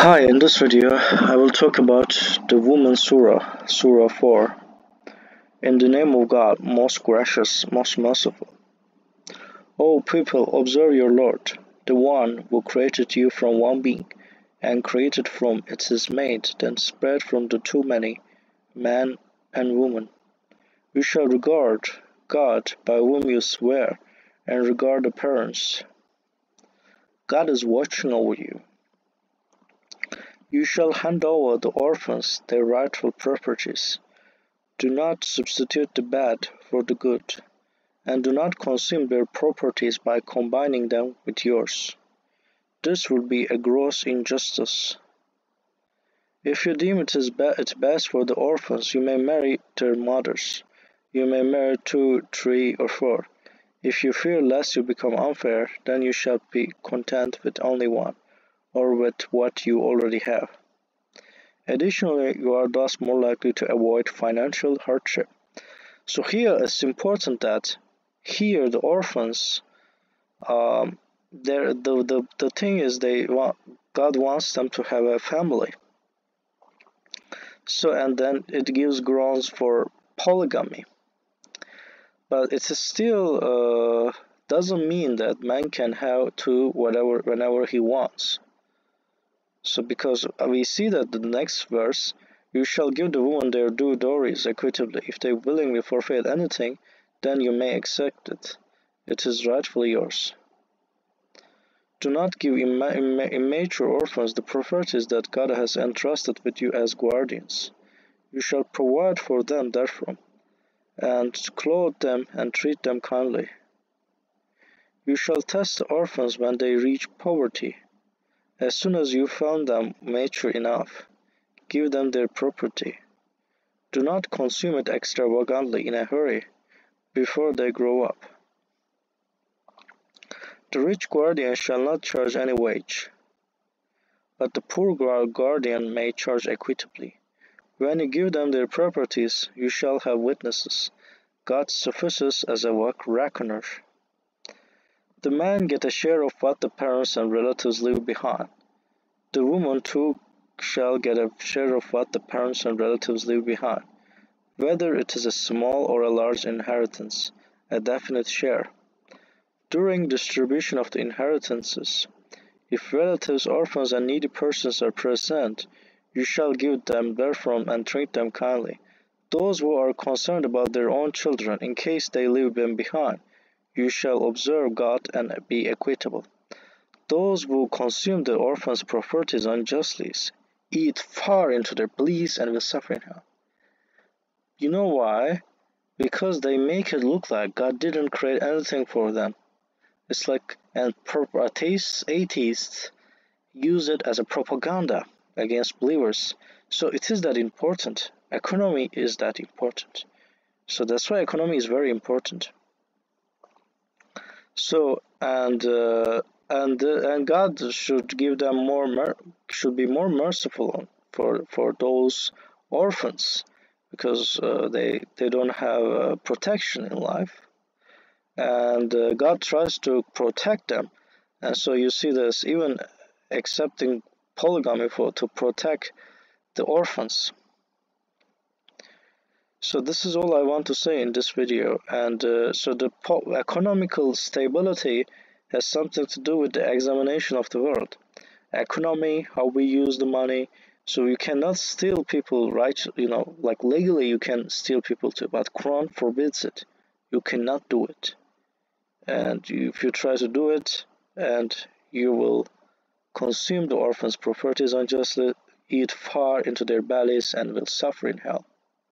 Hi, in this video I will talk about the woman Surah, Surah 4. In the name of God, most gracious, most merciful. O people, observe your Lord, the one who created you from one being, and created from it his mate, then spread from the two many, man and woman. You shall regard God by whom you swear, and regard the parents. God is watching over you. You shall hand over the orphans their rightful properties. Do not substitute the bad for the good, and do not consume their properties by combining them with yours. This would be a gross injustice. If you deem it best for the orphans, you may marry their mothers. You may marry 2, 3, or 4. If you fear lest you become unfair, then you shall be content with only one, or with what you already have. Additionally, you are thus more likely to avoid financial hardship. So here it's important that here the orphans, the thing is God wants them to have a family. So and then it gives grounds for polygamy. But it still doesn't mean that man can have two whenever he wants. So because we see that the next verse, you shall give the woman their due dowries equitably. If they willingly forfeit anything, then you may accept it. It is rightfully yours. Do not give immature orphans the properties that God has entrusted with you as guardians. You shall provide for them therefrom, and clothe them and treat them kindly. You shall test the orphans when they reach poverty. As soon as you found them mature enough, give them their property. Do not consume it extravagantly in a hurry before they grow up. The rich guardian shall not charge any wage, but the poor guardian may charge equitably. When you give them their properties, you shall have witnesses. God suffices as a reckoner. The man get a share of what the parents and relatives leave behind. The woman too shall get a share of what the parents and relatives leave behind, whether it is a small or a large inheritance, a definite share. During distribution of the inheritances, if relatives, orphans, and needy persons are present, you shall give them therefrom and treat them kindly. Those who are concerned about their own children, in case they leave them behind, you shall observe God and be equitable. Those who consume the orphans' properties unjustly eat far into their bliss and will suffer in hell. You know why? Because they make it look like God didn't create anything for them. It's like, and atheists use it as a propaganda against believers. So it is that important. Economy is that important. So that's why economy is very important. So and God should give them should be more merciful for those orphans, because they don't have protection in life, and God tries to protect them, and so you see this even accepting polygamy to protect the orphans. So this is all I want to say in this video, and so the economical stability has something to do with the examination of the world. Economy, how we use the money. So you cannot steal people, right? Like legally you can steal people too, but Quran forbids it. You cannot do it. And if you try to do it, and you will consume the orphans' properties unjustly, eat far into their bellies, and will suffer in hell.